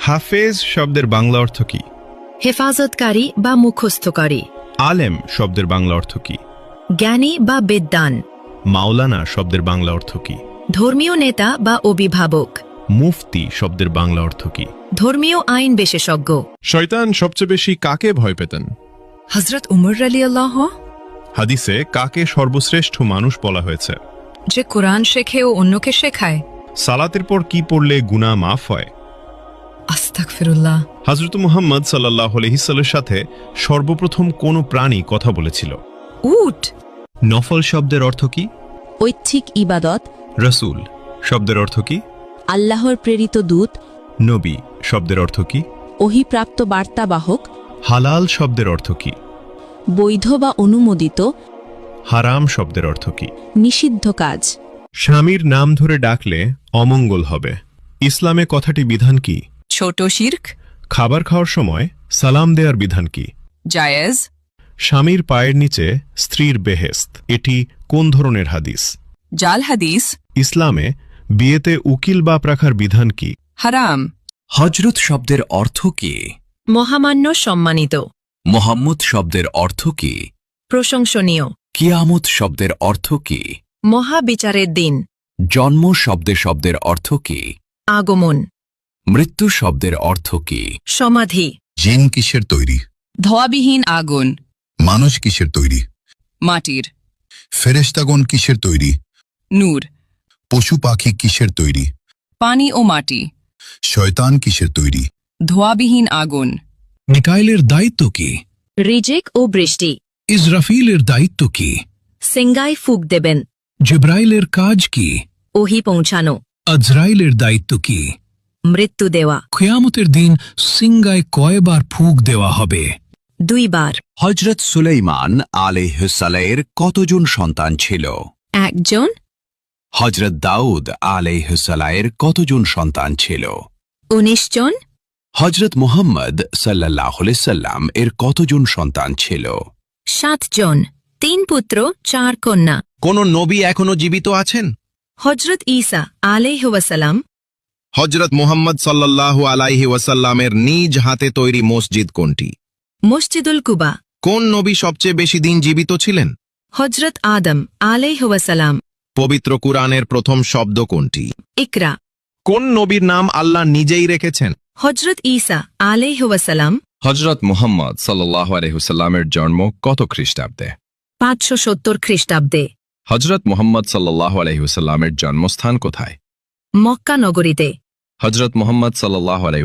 হাফেজ শব্দের বাংলা অর্থ কি? হেফাজতকারী বা মুখস্থকারী। আলেম শব্দের বাংলা অর্থ কি? জ্ঞানী বা বিদ্বান। মাওলানা শব্দের বাংলা অর্থ কি? ধর্মীয় নেতা বা অভিভাবক। মুফতি শব্দের বাংলা অর্থ কি? ধর্মীয় আইন বিশেষজ্ঞ। শয়তান সবচেয়ে বেশি কাকে ভয় পেতেন? হযরত উমর রাদিয়াল্লাহু। হাদিসে কাকে সর্বশ্রেষ্ঠ মানুষ বলা হয়েছে? যে কোরআন শেখে ও অন্যকে শেখায়। সালাতের পর কি পড়লে গুনাহ মাফ হয়? আস্তাগফিরুল্লাহ। হযরত মুহাম্মদ সাল্লাল্লাহু আলাইহি সাল্লামের সাথে সর্বপ্রথম কোন প্রাণী কথা বলেছিল? উট। নফল শব্দের অর্থ কি? ঐচ্ছিক ইবাদত। রাসূল শব্দের অর্থ কি? আল্লাহর প্রেরিত দূত। নবী শব্দের অর্থ কি? ওহীপ্রাপ্ত বার্তাবাহক। হালাল শব্দের অর্থ কি? বৈধ বা অনুমোদিত। হারাম শব্দের অর্থ কি? নিষিদ্ধ কাজ। স্বামীর নাম ধরে ডাকলে অমঙ্গল হবে। ইসলামে কথাটি বিধান কি? ছোট শিরক। খাবার খাওয়ার সময় সালাম দেওয়ার বিধান কি? জায়েজ। স্বামীর পায়ের নিচে স্ত্রীর বেহেশত, এটি কোন ধরনের হাদিস? জাল হাদিস। ইসলামে বিয়েতে উকিল বাপ রাখার বিধান কি? হারাম। হজরত শব্দের অর্থ কি? মহামান্য, সম্মানিত। মোহাম্মদ শব্দের অর্থ কি? প্রশংসনীয়। কিয়ামত শব্দের অর্থ কি? মহাবিচারের দিন। জন্ম শব্দের অর্থ কি? আগমন। মৃত্যু শব্দের অর্থ কি? সমাধি। জিন কিসের তৈরি? ধোয়াবিহীন আগুন। মানুষ কিসের তৈরি? মাটির। ফেরেশতাগণ কিসের তৈরি? নূর। পশু পাখি কিসের তৈরি? পানি ও মাটি। শয়তান কিসের তৈরি? ধোয়াবিহীন আগুন। মিকাইলের দায়িত্ব কি? রিজিক ও বৃষ্টি। ইসরাফিলের দায়িত্ব কি? সিঙ্গায় ফুক দেবেন। জিবরাইলের কাজ কি? ওহী পৌঁছানো। আজরাইলের দায়িত্ব কি? মৃত্যু দেওয়া। কিয়ামতের দিন সিঙ্গায় কয়বার ফুঁক দেওয়া হবে? 2 বার। হজরত সুলাইমান আলাইহিসসালামের কতজন সন্তান ছিল? 1 জন। হজরত দাউদ আলাইহিসসালামের কতজন সন্তান ছিল? 19 জন। হজরত মুহাম্মদ সাল্লাল্লাহু আলাইহি সাল্লাম এর কতজন সন্তান ছিল? 7 জন। 3 পুত্র 4 কন্যা। কোন নবী এখনো জীবিত আছেন? হযরত ঈসা আলাইহি ওয়াসাল্লাম। হজরত মুহাম্মদ সাল্লাল্লাহু আলাইহি ওয়াসাল্লামের নিজ হাতে তৈরি মসজিদ কোনটি? মসজিদুল কুবা। কোন নবী সবচেয়ে বেশি দিন জীবিত ছিলেন? হযরত আদম আলাইহি ওয়াসাল্লাম। পবিত্র কুরআনের প্রথম শব্দ কোনটি? ইকরা। কোন নবীর নাম আল্লাহ নিজেই রেখেছেন? হযরত ঈসা আলাইহি ওয়াসাল্লাম। হজরত মুহাম্মদ সাল্লাল্লাহু আলাইহি ওয়াসাল্লামের জন্ম কত খ্রিস্টাব্দে? 570 খ্রিস্টাব্দে। হজরত মুহাম্মদ সাল্লাল্লাহু আলাইহি ওয়াসাল্লামের জন্মস্থান কোথায়? মক্কা নগরীতে। হজরত মুহাম্মদ সাল্লাল্লাহু আলাইহি